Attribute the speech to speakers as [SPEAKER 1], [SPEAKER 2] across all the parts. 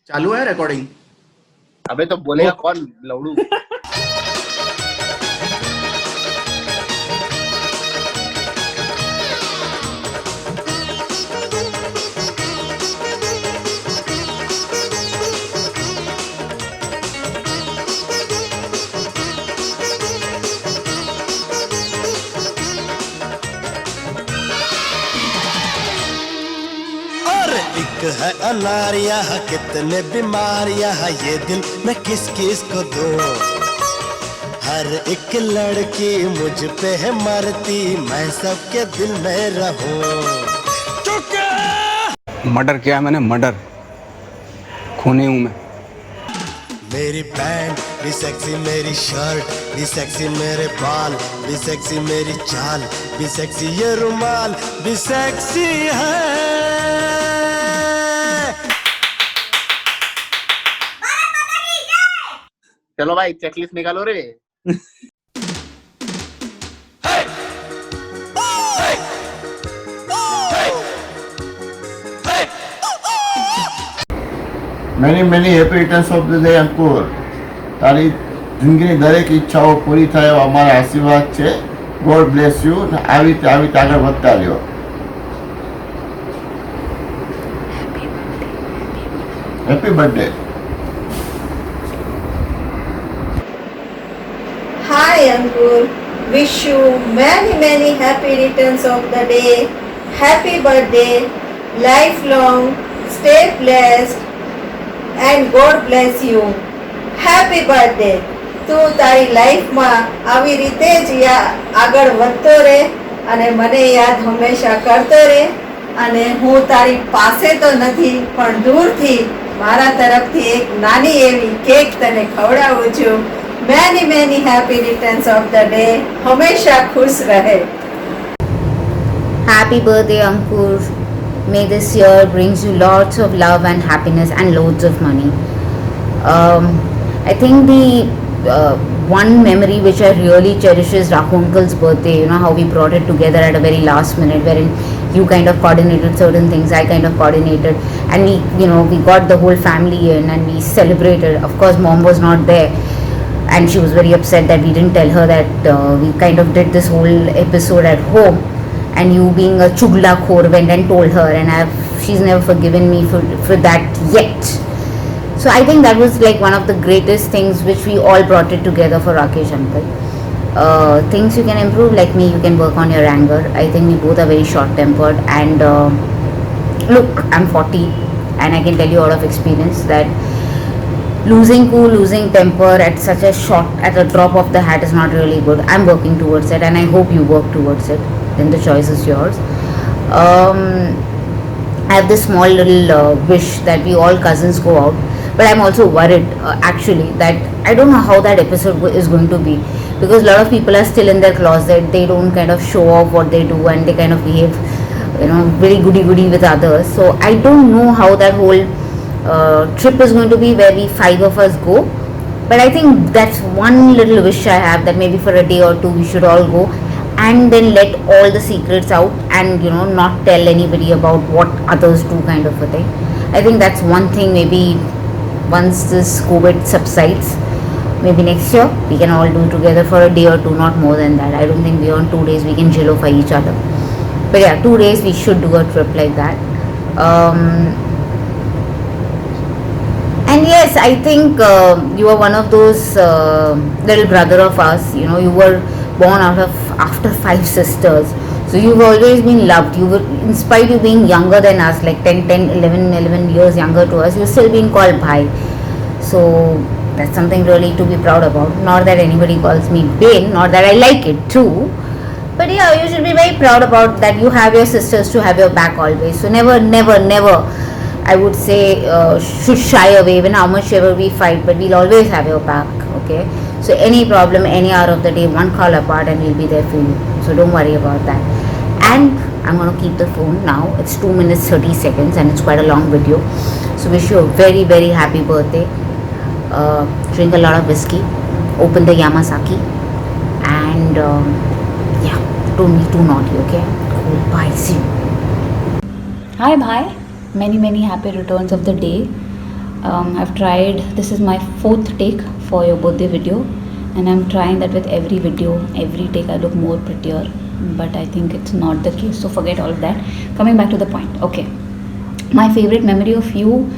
[SPEAKER 1] चालू है रिकॉर्डिंग?
[SPEAKER 2] अबे तो बोलेगा कौन लौड़ू?
[SPEAKER 3] और एक है अनार यहाँ कितने बीमार यहाँ ये दिल मैं किस किस को दूं। हर एक लड़की मुझ पे है मरती मैं सबके दिल में रहूं।
[SPEAKER 4] मर्डर किया है मैंने, मर्डर। खूनी हूं मैं।
[SPEAKER 3] मेरी पैंट भी सेक्सी, मेरी शर्ट भी सेक्सी, मेरे बाल भी सेक्सी, मेरी चाल भी सेक्सी, ये रुमाल भी सेक्सी है।
[SPEAKER 2] चलो भाई चेकलिस्ट निकालो रे।
[SPEAKER 5] Many happy returns of the day Ankur. તારી જિંદગીની દરેક ઈચ્છાઓ પૂરી થાય એવા અમારા આશીર્વાદ છે. God bless you. આવી રીતે આગળ વધતા રહ્યો. Happy birthday.
[SPEAKER 6] Hi Ankur, wish you many happy returns of the day. Happy birthday, lifelong, stay blessed and God bless you. Happy birthday. તું તારી લાઈફમાં આવી રીતે જ આગળ વધતો રહે અને મને યાદ હંમેશા કરતો રહે. અને હું તારી પાસે તો નથી પણ દૂરથી મારા તરફથી એક નાની એવી કેક તને ખવડાવું છું. Many happy returns of the day. હંમેશા ખુશ રહે.
[SPEAKER 7] Happy birthday, Ankur. May this year brings you lots of love and happiness and loads of money. I think the one memory which I really cherish is Rakhu Uncle's birthday. You know how we brought it together at a very last minute, wherein you kind of coordinated certain things, I kind of coordinated, and we got the whole family in and we celebrated. Of course, mom was not there, and she was very upset that we didn't tell her that we kind of did this whole episode at home. And you being a chugla khor went and told her, and she's never forgiven me for that yet. So I think that was like one of the greatest things which we all brought it together for Rakesh uncle. Things you can improve, like me, you can work on your anger. I think we both are very short tempered, and look, I'm 40 and I can tell you out of experience that losing cool, losing temper at a drop of the hat is not really good. I'm working towards it, and I hope you work towards it. Then the choice is yours. I have this small little wish that we all cousins go out, but I'm also worried actually that I don't know how that episode is going to be, because a lot of people are still in their closet. They don't kind of show off what they do, and they kind of behave very goody with others. So I don't know how that whole trip is going to be where we 5 of us go, but I think that's one little wish I have, that maybe for a day or two we should all go and then let all the secrets out and not tell anybody about what others do, kind of a thing. I think that's one thing. Maybe once this COVID subsides, maybe next year we can all do together for a day or two, not more than that. I don't think beyond 2 days we can jillify each other, but yeah, 2 days we should do a trip like that. And yes, I think you are one of those little brother of us. You were born after 5 sisters, so you've always been loved. In spite of being younger than us, like 11 years younger to us, you're still being called bhai. So that's something really to be proud about. Not that anybody calls me Bain, not that I like it too, but yeah, you should be very proud about that. You have your sisters to have your back always. So never I would say should shy away, even how much ever we fight, but we'll always have your back. Okay, so any problem, any hour of the day, one call apart and we'll be there for you. So don't worry about that. And I'm going to keep the phone now. It's 2 minutes 30 seconds and it's quite a long video. So wish you a very happy birthday. Drink a lot of whiskey, open the Yamasaki, and yeah, don't be too naughty. Okay, cool. Bye, see you.
[SPEAKER 8] Hi, bhai. Many happy returns of the day.
[SPEAKER 7] I've tried, this is my 4th take for your birthday video, and I'm trying that with every video. Every take I look more prettier, but I think it's not the case, so forget all of that. Coming back to the point, okay. My favorite memory of you,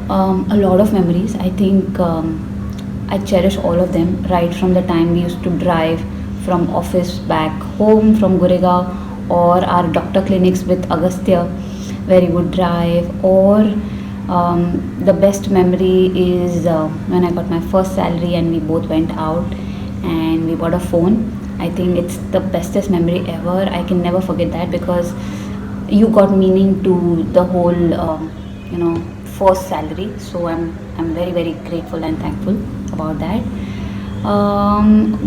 [SPEAKER 7] a lot of memories. I think I cherish all of them, right from the time we used to drive from office back home from Goregaon, or our doctor clinics with Agastya where you would drive, or the best memory is when I got my first salary and we both went out and we bought a phone. I think it's the bestest memory ever. I can never forget that because you got meaning to the whole first salary. So I'm very, very grateful and thankful about that.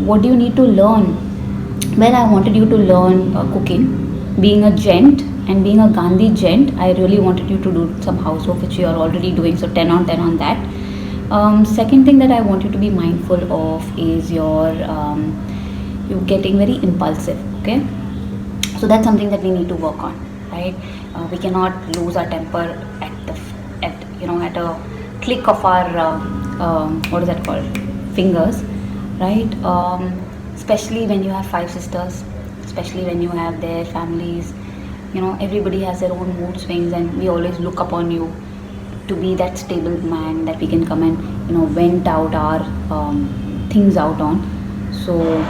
[SPEAKER 7] What do you need to learn? Well, I wanted you to learn cooking. Being a gent and being a Gandhi gent, I really wanted you to do some housework, which you are already doing, so 10 on 10 on that. Second thing that I want you to be mindful of is you getting very impulsive, okay? So that's something that we need to work on, right? We cannot lose our temper at a click of our what is that called, fingers, right? Especially when you have 5 sisters, especially when you have their families. Everybody has their own mood swings, and we always look upon you to be that stable man that we can come and vent out our things out on. So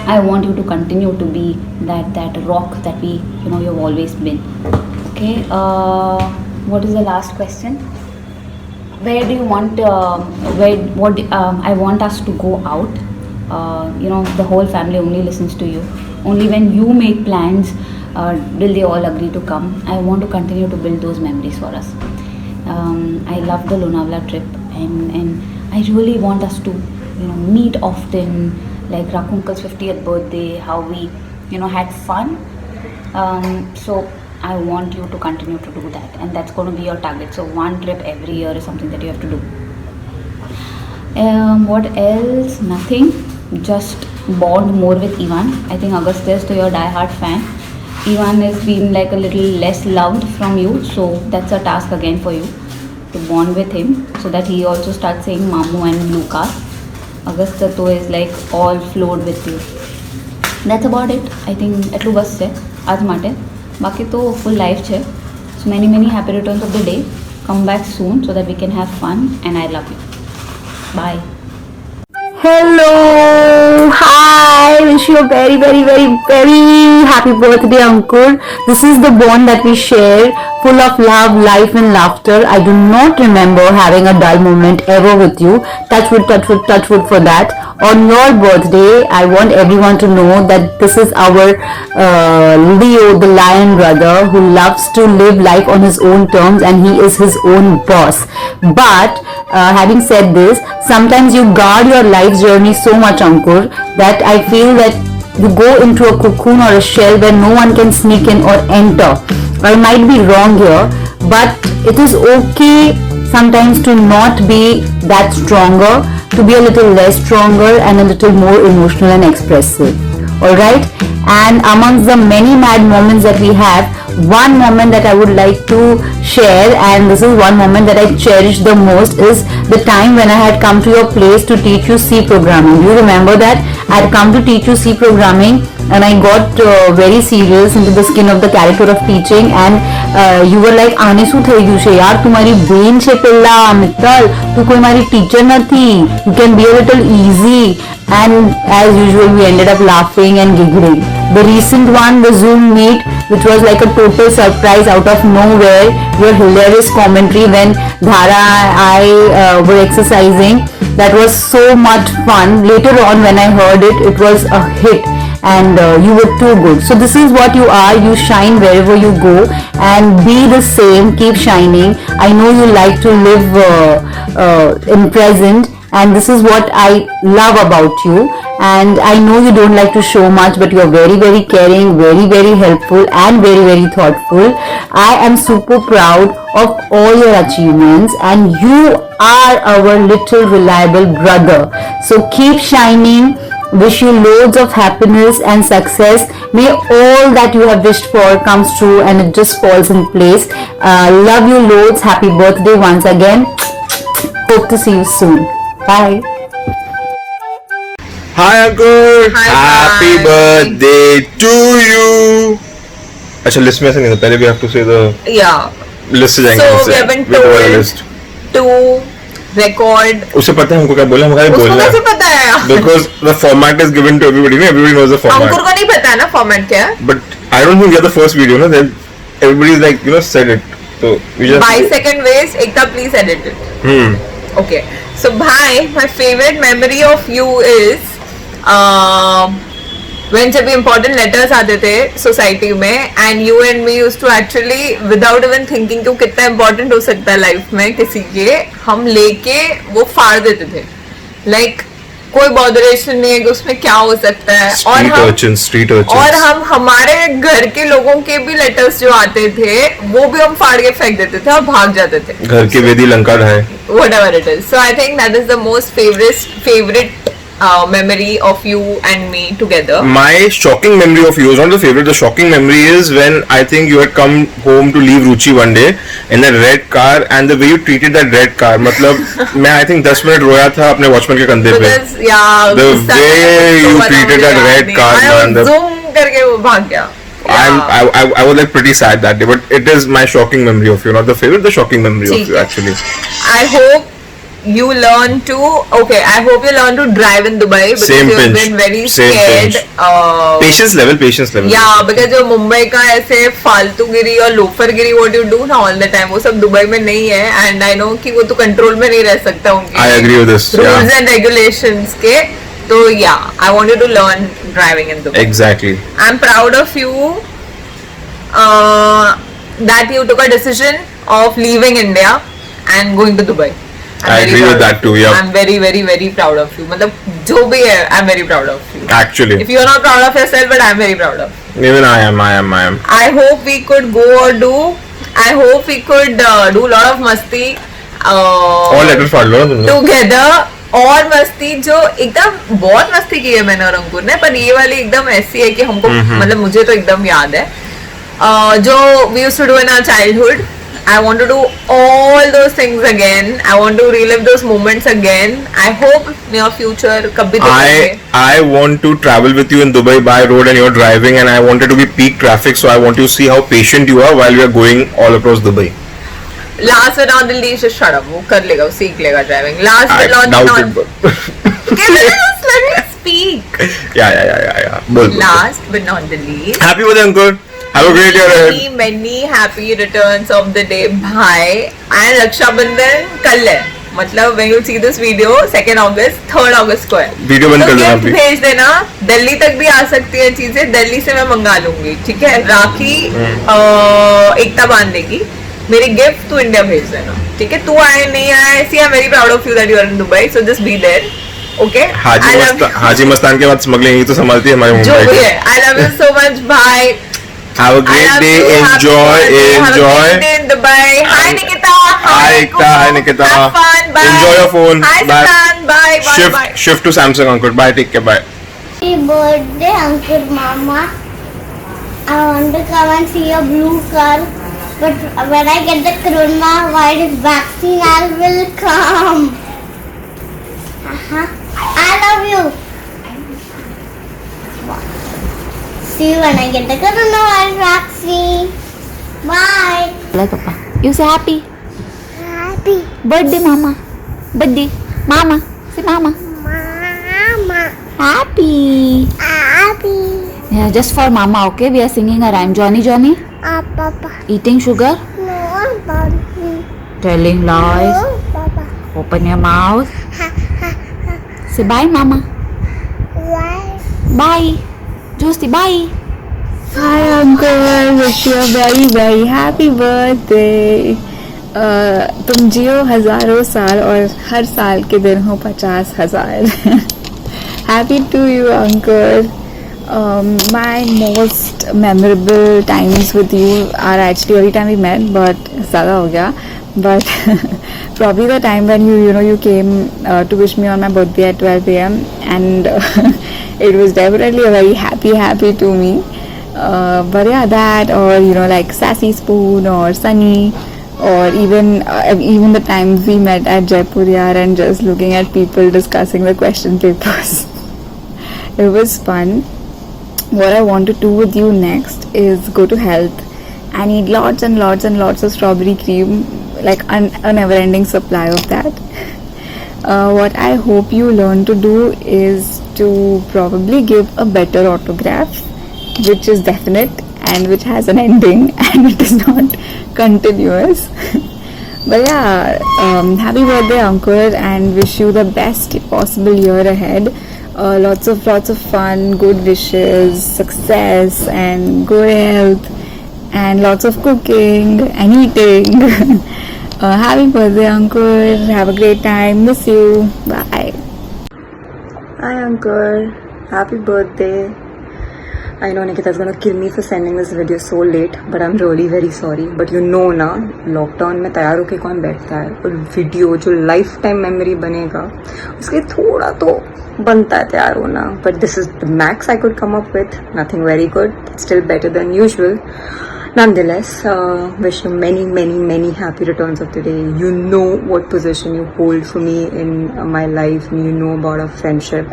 [SPEAKER 7] I want you to continue to be that rock that you've always been. Okay. What is the last question? Where do you want? I want us to go out. The whole family only listens to you. Only when you make plans will they all agree to come. I want to continue to build those memories for us. I love the Lonavala trip, and I really want us to meet often, like Rakunkle's 50th birthday, how we had fun. So I want you to continue to do that, and that's going to be your target. So 1 trip every year is something that you have to do. What else? Nothing. Just bond more with Ivan. I think Agastya is to your die-hard fan. Ivan has been like a little less loved from you, so that's a task again for you to bond with him, so that he also starts saying Mamu and Luca. Agastya to is like all flowed with you. That's about it. I think એટલું બસ છે આજ માટે. બાકી તો full life છે. So many happy returns of the day. Come back soon so that we can have fun, and I love you. Bye.
[SPEAKER 1] Hello, hi, wish you a very, very, very, very happy birthday, Ankur. This is the bond that we share, full of love, life and laughter. I do not remember having a dull moment ever with you. Touch wood, touch wood, touch wood for that. On your birthday, I want everyone to know that this is our Leo, the lion brother, who loves to live life on his own terms, and he is his own boss. But having said this, sometimes you guard your life's journey so much, Ankur, that I feel that you go into a cocoon or a shell where no one can sneak in or enter. I might be wrong here, but it is okay sometimes to not be that stronger, to be a little less stronger and a little more emotional and expressive. Alright? And amongst the many mad moments that we have, one moment that I would like to share, and this is one moment that I cherish the most, is the time when I had come to your place to teach you C programming. Do you remember that? I had come to teach you C programming, and I got very serious into the skin of the character of teaching, and you were like, આને શું થઈ ગયું છે યાર, તું મારી બેન છે પેલા મિત્તલ, તું કોઈ મારી ટીચર નથી, you can be a little easy. And as usual, we ended up laughing and giggling. The recent one, the Zoom meet, which was like a total surprise out of nowhere, your hilarious commentary when Dhara and I were exercising, that was so much fun. Later on when I heard it, it was a hit, and you were too good. So this is what you are. You shine wherever you go, and be the same, keep shining. I know you like to live in present, and this is what I love about you. And I know you don't like to show much, but you are very, very caring, very, very helpful, and very, very thoughtful. I am super proud of all your achievements, and you are our little reliable brother. So keep shining. Wish you loads of happiness and success. May all that you have wished for comes true, and it just falls in place. Love you loads. Happy birthday once again. Hope to see you soon. Bye.
[SPEAKER 8] Hi Ankur.
[SPEAKER 9] Hi,
[SPEAKER 8] Happy
[SPEAKER 9] bye.
[SPEAKER 8] birthday to you. अच्छा list में ऐसा नहीं था, पहले we have to say the
[SPEAKER 9] Yeah.
[SPEAKER 8] List से जाएंगे.
[SPEAKER 9] So
[SPEAKER 8] उससे.
[SPEAKER 9] we have been
[SPEAKER 8] With the
[SPEAKER 9] told
[SPEAKER 8] list.
[SPEAKER 9] to record.
[SPEAKER 8] उसे पता है हमको क्या बोला, हमको क्या
[SPEAKER 9] उसको
[SPEAKER 8] बोलना
[SPEAKER 9] कैसे
[SPEAKER 8] है.
[SPEAKER 9] पता है?
[SPEAKER 8] Because the format is given to everybody. No? Everybody knows the
[SPEAKER 9] Ankur
[SPEAKER 8] format.
[SPEAKER 9] को नहीं पता है ना फॉर्मेट क्या है.
[SPEAKER 8] But I don't think you're the first video. No, then everybody's like said it. So we just.
[SPEAKER 9] 22 second waste. Ekta, please edit it. Okay. So bhai, my favorite memory of you is when जब important letters आते थे society में and you and me used to actually without even thinking कि वो कितना important हो सकता है लाइफ में किसी के, हम लेके वो फाड़ देते थे. Like कोई बॉदरेशन नहीं है कि उसमें क्या हो सकता है.
[SPEAKER 8] Street urchins.
[SPEAKER 9] और हम हमारे घर के लोगों के भी लेटर्स जो आते थे वो भी हम फाड़ के फेंक देते थे और भाग जाते थे.
[SPEAKER 8] घर की वेदी Lanka ढाए.
[SPEAKER 9] Whatever it is. So I think that is the most favorite memory of you and me together.
[SPEAKER 8] My shocking memory of you is not the favorite. The shocking memory is when I think you had come home to leave Ruchi one day in that red car, and the way you treated that red car. मतलब मैं I think 10 minute रोया था अपने watchman के कंधे पे.
[SPEAKER 9] Because yeah,
[SPEAKER 8] The
[SPEAKER 9] गुस्सा
[SPEAKER 8] way
[SPEAKER 9] था,
[SPEAKER 8] you
[SPEAKER 9] तो
[SPEAKER 8] treated that
[SPEAKER 9] मुझे
[SPEAKER 8] red
[SPEAKER 9] याद नहीं.
[SPEAKER 8] car,
[SPEAKER 9] I
[SPEAKER 8] man,
[SPEAKER 9] was zoom करके वो भाग गया.
[SPEAKER 8] I was like pretty sad that day, but it is my shocking memory of you, not the favorite, the shocking memory of
[SPEAKER 9] ठीक
[SPEAKER 8] you
[SPEAKER 9] है.
[SPEAKER 8] actually.
[SPEAKER 9] I hope you learn to. Okay, I hope you learn to drive in Dubai because
[SPEAKER 8] Same
[SPEAKER 9] you've
[SPEAKER 8] pinch.
[SPEAKER 9] been very
[SPEAKER 8] Same
[SPEAKER 9] scared.
[SPEAKER 8] pinch. Patience level.
[SPEAKER 9] Yeah, because जो मुंबई का ऐसे फालतूगिरी और लोफरगिरी what you do ना all the time वो सब Dubai में नहीं है, and I know कि वो तो कंट्रोल में नहीं रह सकता उनके
[SPEAKER 8] I agree with this.
[SPEAKER 9] rules
[SPEAKER 8] Yeah.
[SPEAKER 9] and regulations के. तो yeah, I want you to learn driving in Dubai.
[SPEAKER 8] Exactly.
[SPEAKER 9] I'm proud of you that you took a decision of leaving India and going to Dubai.
[SPEAKER 8] I agree with that too, yeah.
[SPEAKER 9] I'm very proud of you. मतलब जो भी है, I'm very proud of you.
[SPEAKER 8] Actually.
[SPEAKER 9] If you're not proud of yourself, but I'm very proud of you.
[SPEAKER 8] Even I am.
[SPEAKER 9] I hope we could go or do. I hope we could do a lot of masti.
[SPEAKER 8] All letters फाड़ लो ना तुमने.
[SPEAKER 9] Together. और मस्ती जो एकदम बहुत मस्ती की है मैंने और अंकुर ने, पर ये वाली एकदम ऐसी है कि हमको मतलब मुझे तो एकदम याद है जो we used to do in our childhood. I want to do all those things again. I want to relive those moments again. I hope near future कभी तो करेंगे.
[SPEAKER 8] I want to travel with you in Dubai by road and you're driving, and I want it to be peak traffic, so I want to see how patient you are while we are going all across Dubai.
[SPEAKER 9] Last but not the least, just shut up. वो कर लेगा, वो सीख लेगा driving. Last
[SPEAKER 8] I
[SPEAKER 9] but not
[SPEAKER 8] doubt it, but
[SPEAKER 9] Can you just let me speak?
[SPEAKER 8] yeah. बोल.
[SPEAKER 9] Last but not the least.
[SPEAKER 8] Happy birthday, Ankur. Have a great year ahead.
[SPEAKER 9] Many happy returns of the day, bhai. And Rakshabandhan कल है. मतलब when you see this video, 2nd August, 3rd August को है.
[SPEAKER 8] Video बंद
[SPEAKER 9] तो
[SPEAKER 8] कर देना
[SPEAKER 9] gift
[SPEAKER 8] please.
[SPEAKER 9] भेज देना. दिल्ली तक भी आ सकती है चीजें. दिल्ली से मैं मंगा लूंगी. ठीक है. राखी एकता बांध देगी. मेरी गिफ्ट तू इंडिया भेज देना. ठीक है. तू आए नहीं आए. See, I'm very proud of you that you are in Dubai. So just be there. Okay.
[SPEAKER 8] Haji Mastan के बाद स्मगलिंग ही तो संभालती है हमारे
[SPEAKER 9] जो
[SPEAKER 8] मुंबई
[SPEAKER 9] भी
[SPEAKER 8] की.
[SPEAKER 9] है. I love you so much, bye.
[SPEAKER 8] Have a great day. Enjoy.
[SPEAKER 9] Have a great day in Dubai. Hi Nikita.
[SPEAKER 8] Hi Ekta. Hi Nikita.
[SPEAKER 9] Have fun. Bye.
[SPEAKER 8] Enjoy your phone.
[SPEAKER 9] Hi
[SPEAKER 8] Bye.
[SPEAKER 9] Sitan. Bye. Bye.
[SPEAKER 8] Shift to Samsung, Ankur. Bye. Take care. Bye.
[SPEAKER 10] Happy birthday, Uncle Mama. I want to come and see your blue car. But when I get the coronavirus vaccine, I will come. I love you. See you when I get the coronavirus vaccine. Bye.
[SPEAKER 7] Like Papa. You say happy.
[SPEAKER 10] Happy.
[SPEAKER 7] Birthday, Mama. Birthday. Mama. Say Mama.
[SPEAKER 10] Mama.
[SPEAKER 7] Happy.
[SPEAKER 10] Happy.
[SPEAKER 7] Yeah, just for Mama, okay? We are singing a rhyme. Johnny, Johnny.
[SPEAKER 10] Papa.
[SPEAKER 7] Eating sugar.
[SPEAKER 10] No, Papa.
[SPEAKER 7] Telling lies.
[SPEAKER 10] No, Papa.
[SPEAKER 7] Open your mouth. Say bye, Mama.
[SPEAKER 10] Why?
[SPEAKER 7] Bye. Josti, bye.
[SPEAKER 1] Hi uncle, wish you a very happy birthday. तुम जियो हजारों साल और हर साल के दिन हो 50,000. Happy to you uncle. My most memorable times with you are actually every time we met, but ज़्यादा हो गया. But probably the time when you came to wish me on my birthday at 12 p.m. and it was definitely a very happy to me. But yeah, that or like Sassy Spoon or Sunny, or even the times we met at Jaipur Yaar and just looking at people discussing the question papers. It was fun. What I want to do with you next is go to health and eat lots and lots and lots of strawberry cream, like a never-ending supply of that. What I hope you learn to do is to probably give a better autograph, which is definite and which has an ending and it is not continuous. But yeah, happy birthday Ankur, and wish you the best possible year ahead. Lots of fun, good wishes, success and good health, and lots of cooking and eating. Happy birthday Ankur, have a great time, miss you, bye. Hi Ankur, happy birthday. I know Nikita's gonna kill me for sending this video so late, but I'm really very sorry. But you know ना, lockdown में तैयार होके कौन बैठता है, और video जो life time memory बनेगा उसके थोड़ा तो बनता है तैयार होना. But this is the max I could come up with, nothing very good, still better than usual. Nonetheless, wish you many happy returns of the day. You know what position you hold for me in my life, and you know about our friendship.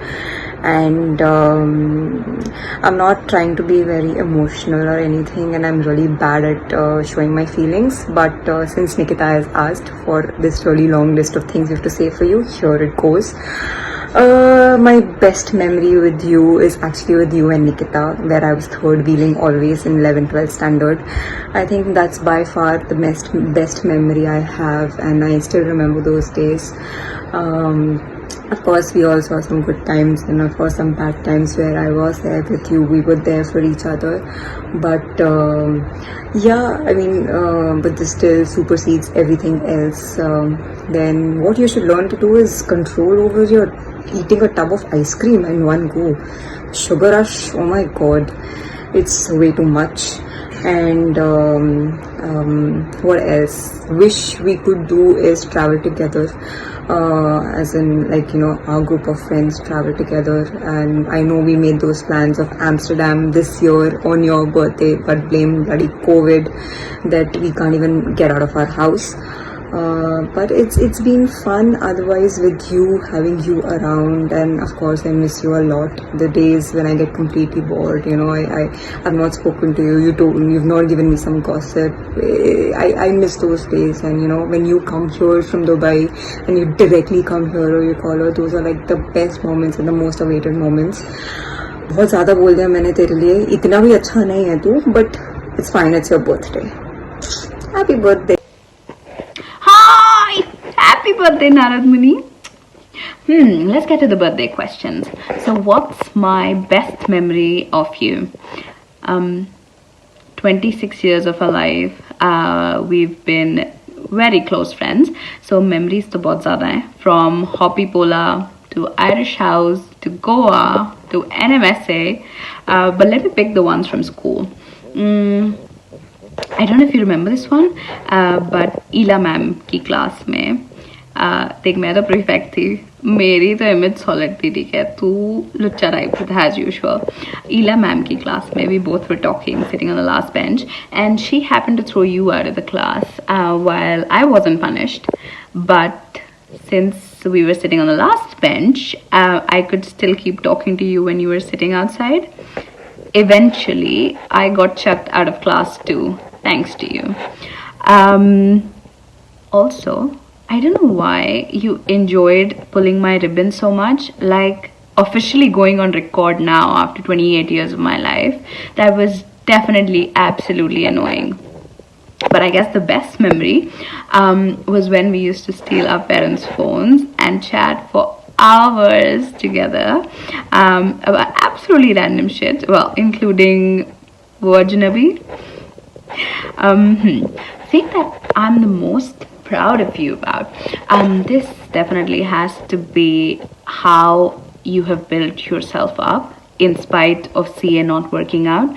[SPEAKER 1] And I'm not trying to be very emotional or anything, and I'm really bad at showing my feelings. But since Nikita has asked for this really long list of things you have to say for you, here it goes. My best memory with you is actually with you and Nikita, where I was third wheeling always in 11th-12th standard. I think that's by far the best memory I have, and I still remember those days. Of course, we all saw some good times and of course some bad times where I was there with you. We were there for each other. But yeah, I mean, but this still supersedes everything else. Then what you should learn to do is control over your eating a tub of ice cream in one go. Sugar rush, oh my god, it's way too much. And what else wish we could do is travel together, as in, like, you know, our group of friends travel together. And I know we made those plans of Amsterdam this year on your birthday, but blame bloody COVID that we can't even get out of our house. But it's been fun otherwise with you, having you around. And of course I miss you a lot. The days when I get completely bored, you know, I've not spoken to you, you've not given me some gossip. I miss those days. And you know, when you come here from Dubai and you directly come here or you call her, those are like the best moments and the most awaited moments. बहुत ज़्यादा बोल दिया मैंने तेरे लिए, इतना भी अच्छा नहीं है तू, but it's fine, it's your birthday. Happy birthday.
[SPEAKER 11] Hi! Happy birthday, Narad Muni. Let's get to the birthday questions. So what's my best memory of you? 26 years of our life. We've been very close friends. So memories to bahut zyada hai. From Hoppy Pola to Irish House to Goa to NMSA. But let me pick the ones from school. I don't know if you remember this one, but Ila ma'am की class में देख मैं तो prefect थी, मेरी तो image solid थी, ठीक है, तू लुच्चा टाइप था एज यूजुअल. Ila ma'am की क्लास में we both were talking, sitting on the last bench, and she happened to throw you out of the class while I wasn't punished. But since we were sitting on the last bench, I could still keep talking to you when you were sitting outside. Eventually, I got chucked out of class too, thanks to you. Also, I don't know why you enjoyed pulling my ribbon so much, like officially going on record now after 28 years of my life. That was definitely absolutely annoying. But I guess the best memory was when we used to steal our parents' phones and chat for hours together about absolutely random shit, well, including Virginaby. Thing that I'm the most proud of you about, this definitely has to be how you have built yourself up in spite of CA not working out.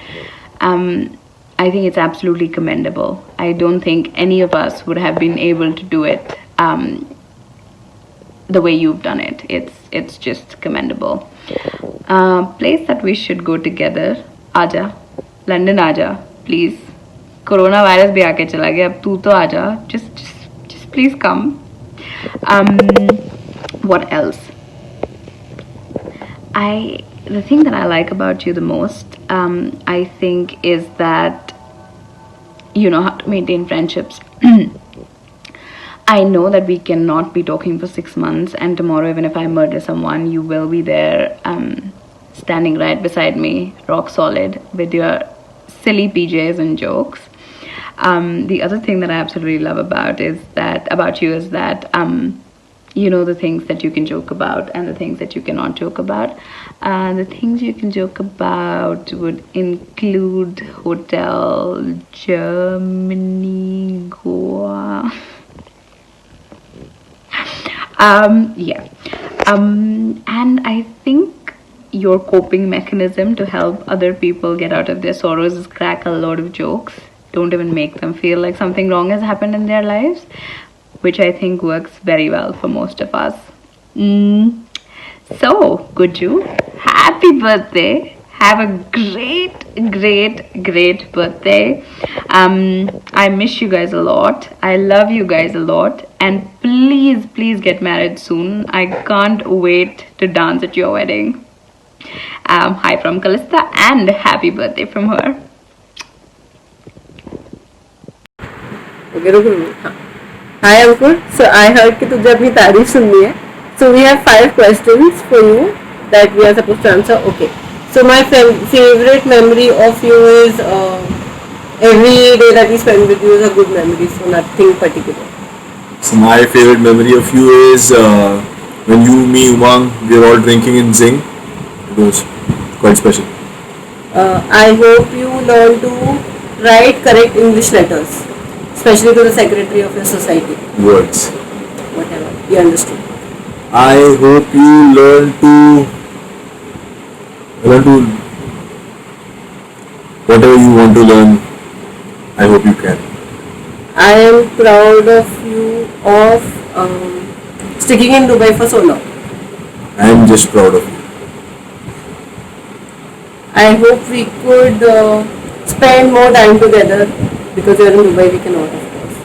[SPEAKER 11] I think it's absolutely commendable. I don't think any of us would have been able to do it the way you've done it. It's just commendable. Place that we should go together. Aja, London Aja, please. Corona virus भी आके चला गया, अब तू तो आ जा, just please come. What else? The thing that I like about you the most, I think, is that you know how to maintain friendships. I know that we cannot be talking for 6 months, and tomorrow, even if I murder someone, you will be there, standing right beside me, rock solid, with your silly PJs and jokes. The other thing that I absolutely love about you is that you know the things that you can joke about and the things that you cannot joke about. The things you can joke about would include hotel, Germany, Goa. And I think your coping mechanism to help other people get out of their sorrows is crack a lot of jokes. Don't even make them feel like something wrong has happened in their lives, which I think works very well for most of us. So, Guju, happy birthday. Have a great birthday. I miss you guys a lot. I love you guys a lot. And please get married soon. I can't wait to dance at your wedding. Hi from Kalista and happy birthday from her.
[SPEAKER 6] Hi Ankur. So I heard कि तुझे अपनी तारीफ सुननी है. So we have 5 questions for you that we are supposed to answer. Okay. So my favorite memory of you is every day that we spend with you is a good memory. So nothing particular.
[SPEAKER 8] So my favorite memory of you is when you, me, Umang, we were all drinking in Zing. It was quite special.
[SPEAKER 6] I hope you learn to write correct English letters, especially to the secretary of your society.
[SPEAKER 8] Words.
[SPEAKER 6] Whatever. You understood.
[SPEAKER 8] I hope you learn to whatever you want to learn. I hope you can.
[SPEAKER 6] I am proud of you of sticking in Dubai for so long.
[SPEAKER 8] I am just proud of you.
[SPEAKER 6] I hope we could spend more time together because you're in Dubai. We cannot, of course.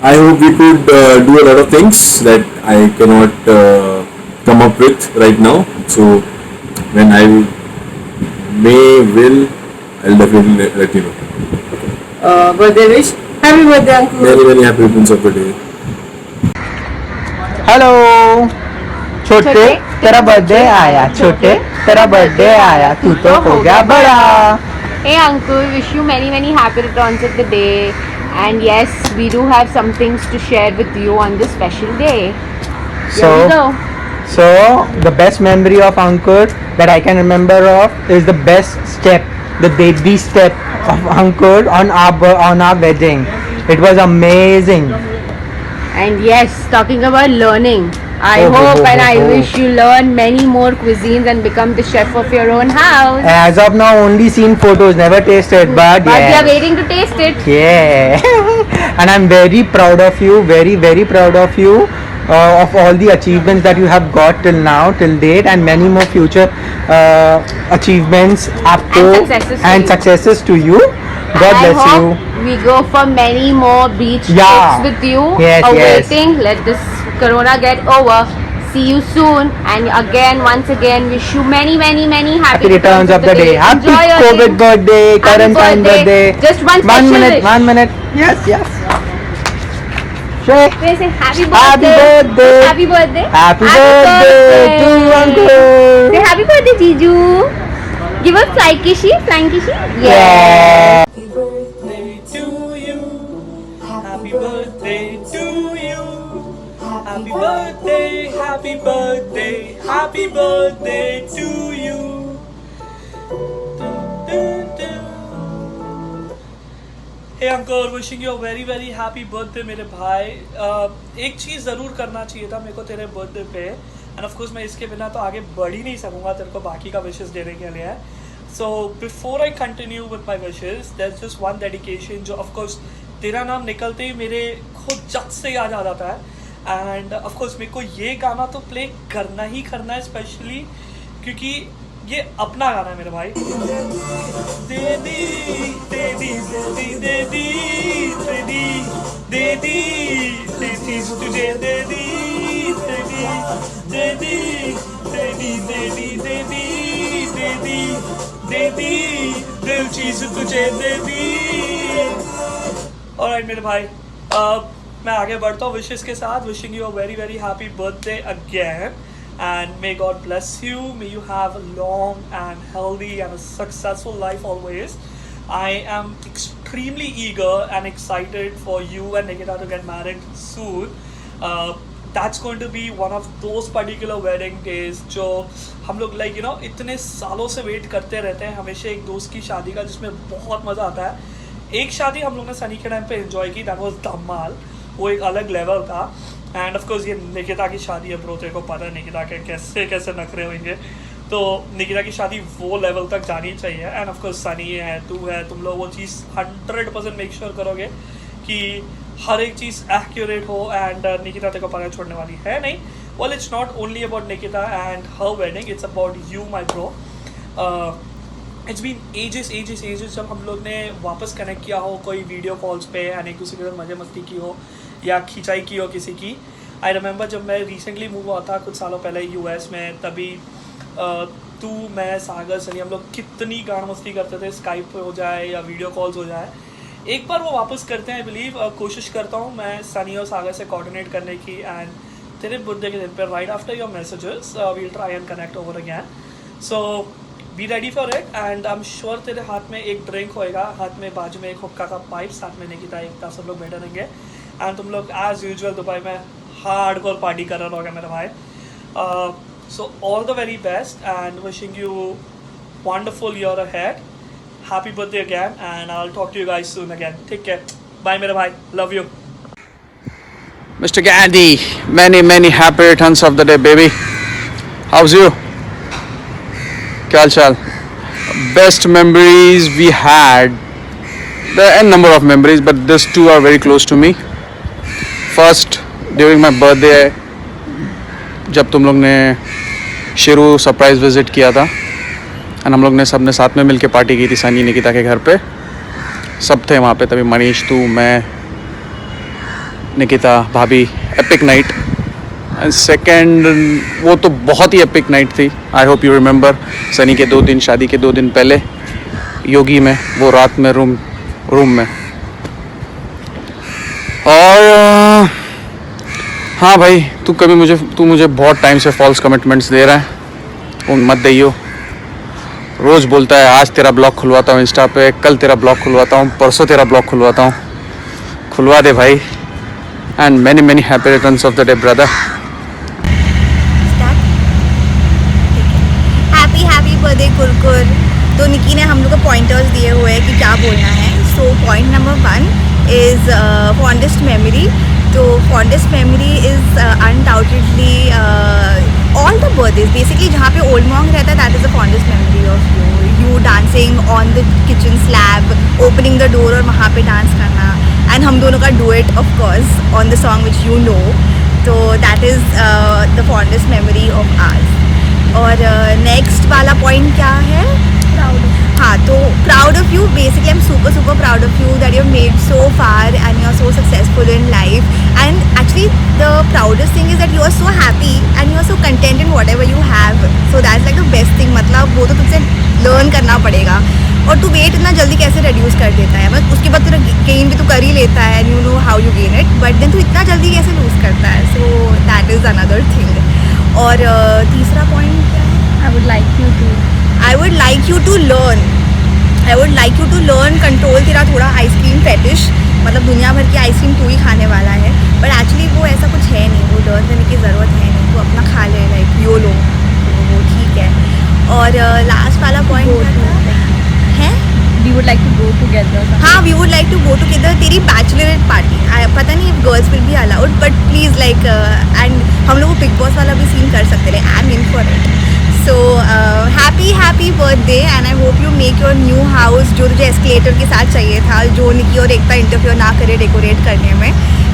[SPEAKER 8] I hope we could do a lot of things that I cannot come up with right now. So when I will, I'll definitely let you know.
[SPEAKER 6] Birthday wish. Happy birthday, Uncle.
[SPEAKER 8] Very happy returns of the day.
[SPEAKER 4] Hello छोटे तेरा birthday आया, छोटे तेरा birthday आया, तू तो हो गया बड़ा.
[SPEAKER 7] Hey uncle, wish you many happy returns of the day. And yes, we do have some things to share with you on this special day. Here we go.
[SPEAKER 4] So the best memory of Ankur that I can remember of is the best step, the baby step of Ankur on our wedding. It was amazing.
[SPEAKER 7] And yes, talking about learning, I hope and I wish you learn many more cuisines and become the chef of your own house.
[SPEAKER 4] As of now, only seen photos, never tasted, but
[SPEAKER 7] we
[SPEAKER 4] yeah.
[SPEAKER 7] are waiting to taste it.
[SPEAKER 4] Yeah. And I'm very proud of you, very proud of you, of all the achievements that you have got till now, till date, and many more future achievements and successes to you. God bless you.
[SPEAKER 7] I hope we go for many more beach trips with you. Awaiting. Let this corona get over. See you soon. And again, once again, wish you many happy returns of the day.
[SPEAKER 4] Happy COVID birthday, quarantine birthday.
[SPEAKER 7] Just one special wish.
[SPEAKER 4] 1 minute. Yes. Sure.
[SPEAKER 7] Say happy birthday. Happy birthday.
[SPEAKER 4] Happy birthday to Uncle.
[SPEAKER 7] Say happy birthday, Jiju. Give us flying kissy.
[SPEAKER 4] Yeah.
[SPEAKER 12] Happy birthday to you. Happy birthday to you. Happy birthday to you. Hey uncle, wishing you a very happy birthday मेरे भाई. एक चीज़ ज़रूर करना चाहिए था मेरे को तेरे बर्थडे पे, एंड ऑफ कोर्स मैं इसके बिना तो आगे बढ़ ही नहीं सकूंगा तेरे को बाकी का विशेस देने के लिए. So before I continue with my wishes, there is just one dedication जो ऑफ कोर्स तेरा नाम निकलते ही मेरे खुद जग से याद आ जाता है. एंड ऑफ कोर्स मेरे को ये गाना तो प्ले करना ही करना है, स्पेशली क्योंकि ये अपना गाना है मेरे भाई। दे दी दे दी दे दी दे दी दे दी दे दी दे चीज तुझे दे दी दे दी दे दी दे दी दे दी दे दी दे दी दे दी दिल चीज तुझे दे दी। ऑलराइट मेरे भाई, मैं आगे बढ़ता हूँ विशेस के साथ। Wishing you a very very happy birthday again and may God bless you. May you have a long and healthy and a successful life always. I am extremely eager and excited for you and Nikita to get married soon. That's going to be one of those particular wedding days जो हम लोग like you know इतने सालों से wait करते रहते हैं हमेशा एक दोस्त की शादी का, जिसमें बहुत मज़ा आता है। एक शादी हम लोग ने सनी के टाइम पे एंजॉय की, दैट वाज धमाल, वो एक अलग लेवल था। एंड ऑफ कोर्स ये निकिता की शादी है ब्रो, तेरे को पता है निकिता के कैसे कैसे नखरे होंगे, तो निकिता की शादी वो लेवल तक जानी चाहिए। एंड ऑफ कोर्स सनी है, तू है, तुम लोग वो चीज़ 100% मेक श्योर करोगे कि हर एक चीज़ एक्यूरेट हो। एंड निकिता तेरे को पता छोड़ने वाली है नहीं। Well it's not only about Nikita and her wedding, it's about you my bro. It's been ages जब हम लोग ने वापस कनेक्ट किया हो कोई वीडियो कॉल्स पे एंड एक दूसरे के साथ मजे मस्ती की हो या खिंचाई की हो किसी की। आई रिमेंबर जब मैं रिसेंटली मूव हुआ था कुछ सालों पहले यूएस में, तभी तू मैं सागर सनी हम लोग कितनी गान मस्ती करते थे, स्काइप पे हो जाए या वीडियो कॉल्स हो जाए। एक बार वो वापस करते हैं आई बिलीव, कोशिश करता हूँ मैं सनी और सागर से कोऑर्डिनेट करने की। एंड तेरे बर्थडे के दिन पे right after your messages we'll try and connect over again. So be ready for it and I am sure तेरे हाथ में एक ड्रिंक होएगा, हाथ में बाजू में एक हुक्का का पाइप, साथ में निकिता एकता, सब लोग बैठे रहेंगे एंड तुम लोग एज यूजुअल दुबई में हार्डकोर पार्टी कर रहे होगा मेरे भाई। So all the very best and wishing you wonderful year ahead. Happy birthday again and I will talk to you guys soon again. Take care, bye मेरे भाई, love you.
[SPEAKER 13] Mr. Gandhi, many happy returns of the day, baby. How's you? क्या हाल चाल? Best memories we had. There are n number of memories, but these two are very close to me. First, during my birthday, जब तुम लोग ने Sheru surprise visit किया था and हम लोग ने सब ने साथ में मिलके पार्टी की थी सनी निकिता के घर पे, सब थे वहाँ पे, तभी मनीष, तू, मैं, निकिता, भाभी। Epic night. एंड सेकेंड, वो तो बहुत ही एपिक नाइट थी। आई होप यू रिमेंबर, सनी के 2 दिन, शादी के 2 दिन पहले योगी में, वो रात में रूम में। और हाँ भाई, तू मुझे बहुत टाइम से फॉल्स कमिटमेंट्स दे रहा है, उन मत दियो। रोज़ बोलता है आज तेरा ब्लॉग खुलवाता हूँ इंस्टा पे, कल तेरा ब्लॉग खुलवाता हूँ, परसों तेरा ब्लॉग खुलवाता हूँ। खुलवा दे भाई। And many happy returns of the day, brother.
[SPEAKER 14] Happy birthday Kurkur. तो निकी ने हम लोग को पॉइंटर्स दिए हुए हैं कि क्या बोलना है। So point number 1 is fondest memory. तो fondest memory is undoubtedly all the birthdays, basically जहाँ पे ओल्ड मॉन्ग रहता है, that is the fondest memory of you dancing on the kitchen slab, opening the door और वहाँ पे dance करना, and हम दोनों का duet of course on the song which you know. तो that is the fondest memory of ours. और next वाला पॉइंट क्या है? हाँ, तो proud of you. Basically I am super proud of you that you have made so far and you are so successful in life. And actually the proudest thing is that you are so happy and you are so content in whatever you have. So that's like the best thing. मतलब वो तो तुझसे learn करना पड़ेगा। और तू wait इतना जल्दी कैसे रिड्यूस कर देता है, मतलब उसके बाद तेरा गेन भी तू कर ही लेता है and you know how you gain it, but then तू इतना जल्दी कैसे लूज़ करता है। So that is another thing. और तीसरा पॉइंट क्या है? I would like you to learn control तेरा थोड़ा आइसक्रीम फेटिश। मतलब दुनिया भर की आइसक्रीम तू ही खाने वाला है, बट एक्चुअली वो ऐसा कुछ है नहीं, वो लर्न करने की ज़रूरत है नहीं, तू अपना खा ले, लाइक यो लो, वो ठीक है। और लास्ट वाला पॉइंट है, we would like to go together. हाँ, we would like to go together तेरी बैचलरेट पार्टी। पता नहीं if girls will be allowed, but please like and हम लोग बिग बॉस वाला भी सीन कर सकते हैं। I am in for it. So happy birthday and I hope you make your new house, जो तुझे एस्केलेटर के साथ चाहिए था, जो निकी और एकता इंटरफेयर ना करे डेकोरेट करने में।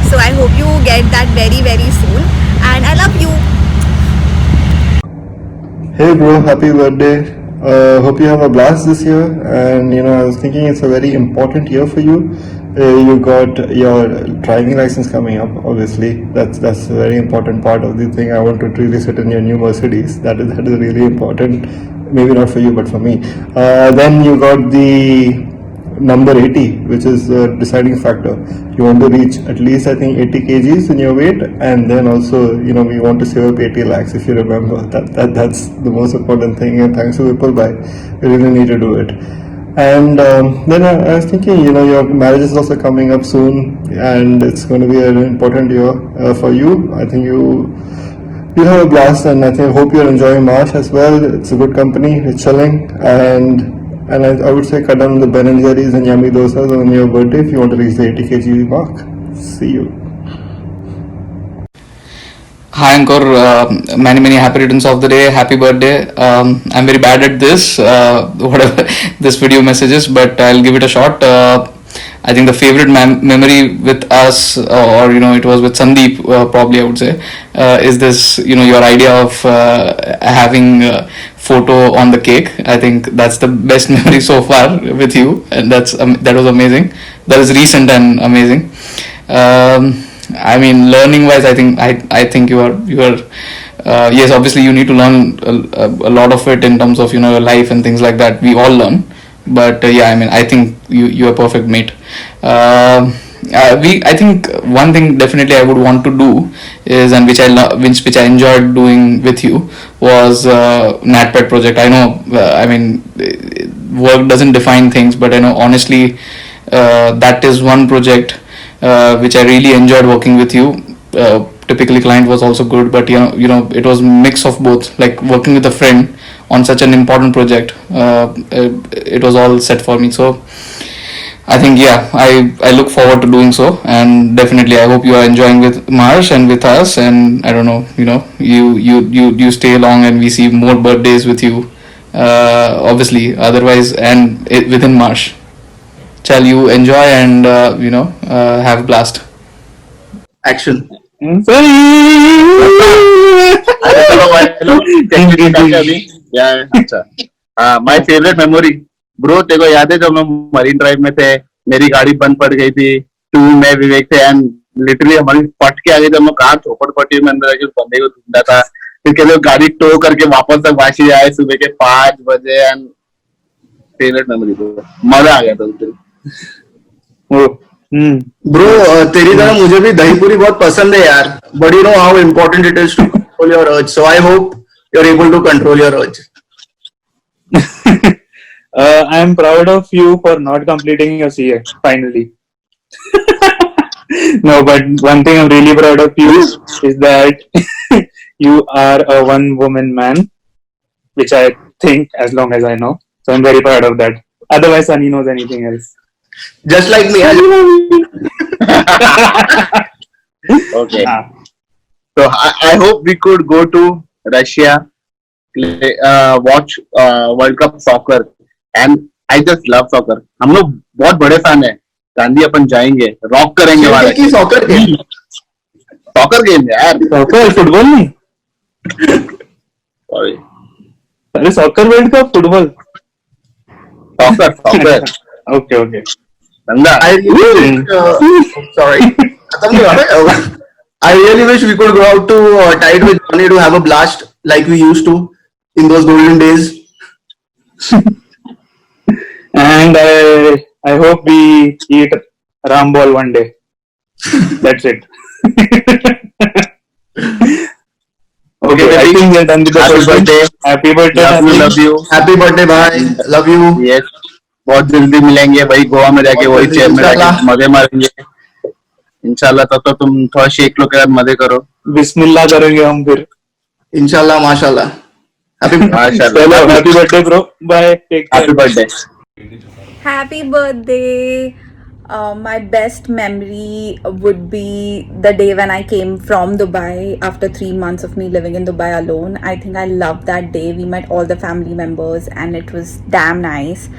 [SPEAKER 14] So I hope you get that very soon and I love you.
[SPEAKER 15] Hey bro, happy birthday. Hope you have a blast this year. And you know, I was thinking it's a very important year for you. You got your driving license coming up. Obviously, that's a very important part of the thing. I want to really sit in your new Mercedes. That is really important. Maybe not for you, but for me. Then you got the number 80, which is the deciding factor. You want to reach at least, I think, 80 kgs in your weight, and then also, you know, we want to save up 80 lakhs. If you remember, that's the most important thing. And thanks to Vipulbhai, we really need to do it. And then I was thinking, you know, your marriage is also coming up soon, and it's going to be an important year for you. I think you'll have a blast, and I hope you're enjoying March as well. It's a good company, it's chilling, and I would say cut down the Ben and Jerry's and yummy dosas on your birthday if you want to reach the 80 kg mark. See you.
[SPEAKER 16] Hi Ankur, many happy returns of the day, happy birthday. I'm very bad at this, whatever this video messages, but I'll give it a shot. I think the favorite memory with us, or you know, it was with Sandeep, probably I would say, is this, you know, your idea of having photo on the cake. I think that's the best memory so far with you, and that was amazing. That is recent and amazing. I mean, learning wise, I think you are yes, obviously you need to learn a lot of it in terms of, you know, your life and things like that. We all learn, but yeah, I mean, I think you are perfect mate. I think one thing definitely I would want to do is, and which I enjoyed doing with you, was NatPet project. I know, I mean, work doesn't define things, but I know honestly that is one project which I really enjoyed working with you. Typically client was also good, but you know it was mix of both, like working with a friend on such an important project. It was all set for me, so I think, yeah, I look forward to doing so, and definitely I hope you are enjoying with Marsh and with us, and I don't know, you know, you stay along and we see more birthdays with you, obviously, otherwise, and within Marsh. Shall you enjoy and you know, have a blast.
[SPEAKER 17] Action.
[SPEAKER 2] My favourite memory bro, तेरे को याद है जब हम marine drive में थे, मेरी गाड़ी बंद पड़ गई थी, तू मैं विवेक थे, एंड लिटरली हमारी फट के आ गई, जब मैं कार चौपट पट्टी में अंदर आके उस बंदे को ढूंढा था, फिर कहते गाड़ी टो करके वापस तक वाशी आए सुबह के 5 बजे, एंड फेवरेट मेमोरी ब्रो, मजा आ गया था उस दिन।
[SPEAKER 17] ब्रो, तेरी तरह मुझे भी दही पूरी बहुत पसंद है यार, but you know how important it is to control your urge, so I hope you are able to control your urge.
[SPEAKER 18] I am proud of you for not completing your CA finally. No, but one thing I'm really proud of you is that you are a one-woman man, which I think, as long as I know. So I'm very proud of that. Otherwise, Sunny knows anything else.
[SPEAKER 17] Just like me.
[SPEAKER 2] Okay. So I hope we could go to Russia, watch World Cup soccer, and I just love soccer. हम लोग बहुत बड़े fan है। गांधी अपन जाएंगे, rock करेंगे वहाँ की soccer game. Soccer game यार,
[SPEAKER 18] सॉकर फुटबॉल नहीं,
[SPEAKER 2] सॉरी
[SPEAKER 18] अरे soccer world cup football,
[SPEAKER 2] soccer soccer
[SPEAKER 18] okay
[SPEAKER 2] गंदा।
[SPEAKER 17] Sorry. I really wish we could go out to Tide with Johnny to have a blast like we used to in those golden days.
[SPEAKER 18] And I hope we eat ram ball one day. That's it. Okay, I think we're done with the
[SPEAKER 2] Happy birthday.
[SPEAKER 18] Happy birthday.
[SPEAKER 2] Love you.
[SPEAKER 17] Happy birthday, bye. Love you.
[SPEAKER 2] Yes. बहुत जल्दी मिलेंगे भाई, गोवा में जाके वही chair में जाके मजे मारेंगे इंशाल्लाह। तो तुम थोड़ा शेख लोग के साथ मजे करो,
[SPEAKER 18] बिस्मिल्लाह करेंगे हम फिर
[SPEAKER 17] इंशाल्लाह माशाल्लाह।
[SPEAKER 18] Happy birthday bro, bye, take care,
[SPEAKER 2] happy birthday.
[SPEAKER 14] Happy birthday. My best memory would be the day when I came from Dubai after 3 months of me living in Dubai alone. I think I loved that day. We met all the family members and it was damn nice.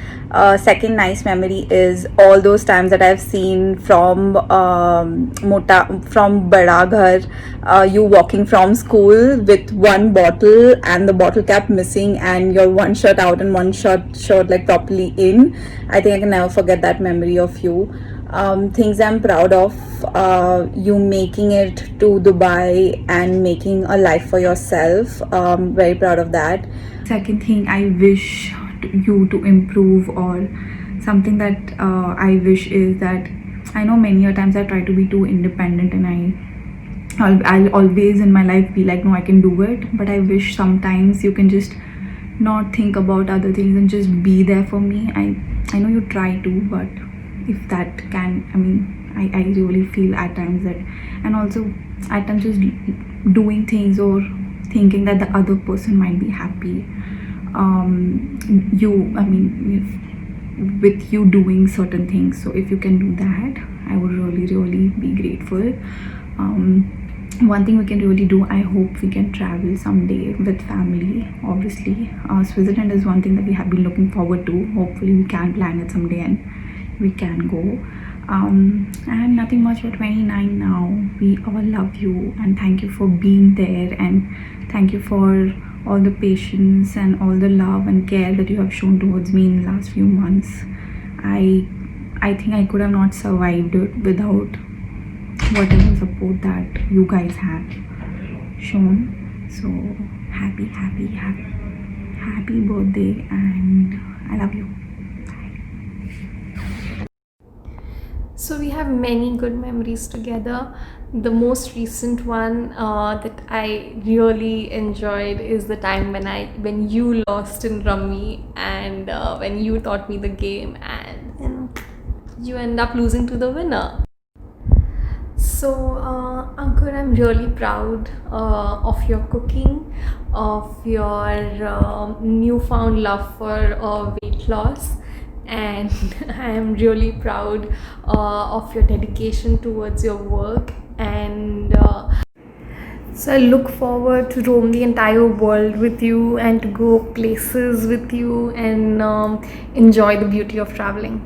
[SPEAKER 14] Second nice memory is all those times that I've seen from Bada Ghar, you walking from school with one bottle and the bottle cap missing and your one shirt out and one shirt like properly in. I think I can never forget that memory of you. Things I'm proud of, you making it to Dubai and making a life for yourself. Very proud of that. Second thing I wish you to improve, or something that I wish, is that I know many a times I try to be too independent and I'll always in my life be like, no, I can do it. But I wish sometimes you can just not think about other things and just be there for me. I know you try to, but if that can, I really feel at times that, and also at times just doing things or thinking that the other person might be happy. With you doing certain things. So if you can do that, I would really be grateful. One thing we can really do, I hope we can travel someday with family. Obviously, Switzerland is one thing that we have been looking forward to. Hopefully we can plan it someday and we can go. And nothing much, you're 29 now. We all love you and thank you for being there, and thank you for all the patience and all the love and care that you have shown towards me in the last few months. I think I could have not survived it without whatever support that you guys have shown. So happy birthday, and I love you.
[SPEAKER 19] So we have many good memories together. The most recent one that I really enjoyed is the time when you lost in Rummy, and when you taught me the game and you end up losing to the winner. So Ankur, I'm really proud of your cooking, of your newfound love for weight loss, and I am really proud of your dedication towards your work, and so I look forward to roam the entire world with you and to go places with you and enjoy the beauty of traveling.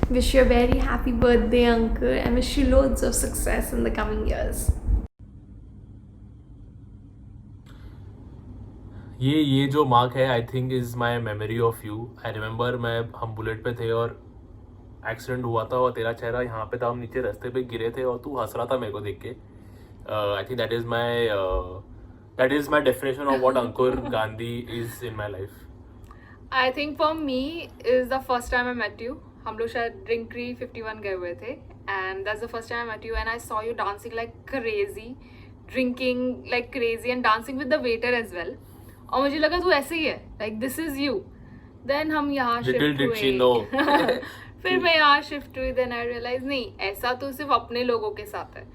[SPEAKER 19] Wish you a very happy birthday, Ankur, and wish you loads of success in the coming years.
[SPEAKER 20] ये जो mark है, I think is my memory of you. I remember हम bullet पे थे और accident हुआ था और तेरा चेहरा यहाँ पे था, हम नीचे रास्ते पे गिरे थे और तू हंस रहा था मेरे को देख के. I think that is my definition of what Ankur Gandhi is in my life.
[SPEAKER 11] I think for me is the first time I met you. हम लोग शायद ड्रिंक ट्री 51 गए हुए थे, and that's the first time I met you, and I saw you dancing like crazy, drinking like crazy and dancing with the waiter as well. और मुझे लगा तू ऐसे ही है, लाइक दिस इज यू. देन हम यहाँ शिफ्ट हुए. फिर मैं यहाँ शिफ्ट हुई. देन आई रियलाइज नहीं, ऐसा तो सिर्फ अपने लोगों के साथ है.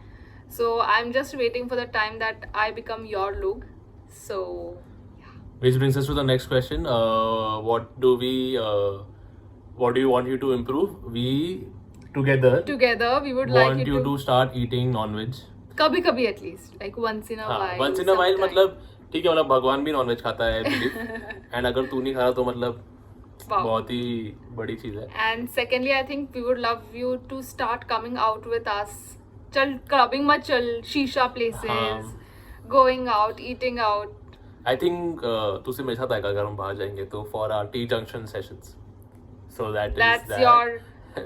[SPEAKER 11] So I am just waiting for the time that I become your लोग. So
[SPEAKER 20] Which brings us to the next question. What do you want you to improve? We together
[SPEAKER 11] we would like
[SPEAKER 20] you to start eating non-veg.
[SPEAKER 11] कभी at least, like once in a while.
[SPEAKER 20] Once in a while मतलब ठीक है, मतलब भगवान भी nonveg खाता है and अगर तू नहीं खा रहा तो मतलब बहुत ही बड़ी चीज है.
[SPEAKER 11] And secondly I think we would love you to start coming out with us. चल क्लबिंग मत चल, शीशा places, going out, eating out.
[SPEAKER 20] I think तू से मेरे साथ आएगा अगर हम बाहर जाएंगे तो for our tea junction sessions. So that's
[SPEAKER 11] your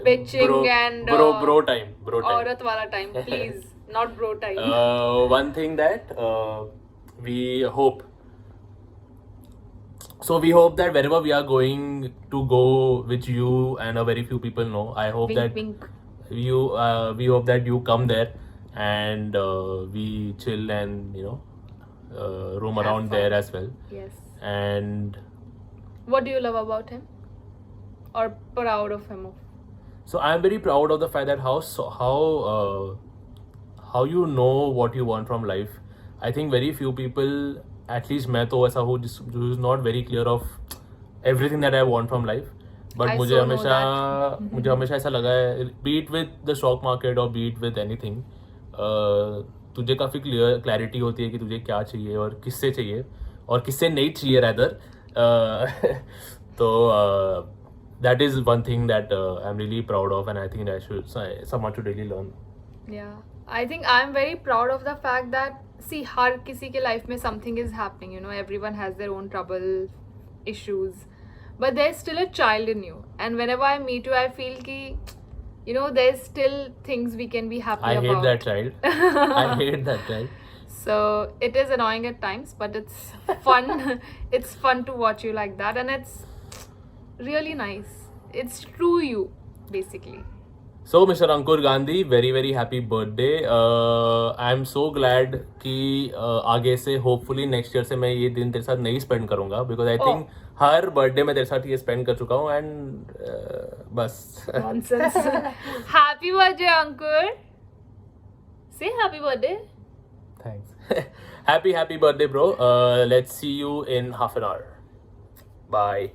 [SPEAKER 11] bitching and
[SPEAKER 20] bro time
[SPEAKER 11] औरत वाला time, please. Not bro time.
[SPEAKER 20] One thing that we hope that wherever we are going to go, which you and a very few people know, I hope
[SPEAKER 11] wink.
[SPEAKER 20] we hope that you come there and we chill and roam around there as well.
[SPEAKER 11] Yes.
[SPEAKER 20] And
[SPEAKER 11] what do you love about him or proud of him?
[SPEAKER 20] So I am very proud of the fact that how you know what you want from life. I think very few people, at least मैं तो ऐसा हूँ who is not very clear of everything that I want from life. But
[SPEAKER 11] I
[SPEAKER 20] मुझे
[SPEAKER 11] so know
[SPEAKER 20] हमेशा ऐसा लगा है, beat with the stock market और बीट विद एनीथिंग, तुझे काफ़ी क्लैरिटी होती है कि तुझे क्या चाहिए और किससे चाहिए और किससे नहीं चाहिए रैदर. तो that is one thing that I'm really proud of, and I think that someone should really learn.
[SPEAKER 11] Yeah, I think I'm very proud of the fact that, see, हर किसी के life में something is happening, you know, everyone has their own trouble, issues, but there's still a child in you, and whenever I meet you I feel कि, you know, there's still things we can be happy
[SPEAKER 20] I
[SPEAKER 11] about.
[SPEAKER 20] hate that child. I hate that child.
[SPEAKER 11] So it is annoying at times, but it's fun. It's fun to watch you like that, and it's really nice. It's true you, basically.
[SPEAKER 20] So Mr. Ankur Gandhi, very very happy birthday. I'm so glad कि आगे से hopefully next year से मैं ये दिन तेरे साथ नहीं spend करूँगा, because I think her birthday में तेरे साथ ये spend कर चुका हूँ, and बस.
[SPEAKER 11] Nonsense. Happy birthday, Ankur. Say happy birthday.
[SPEAKER 20] Thanks. Happy birthday, bro. Let's see you in half an hour. Bye.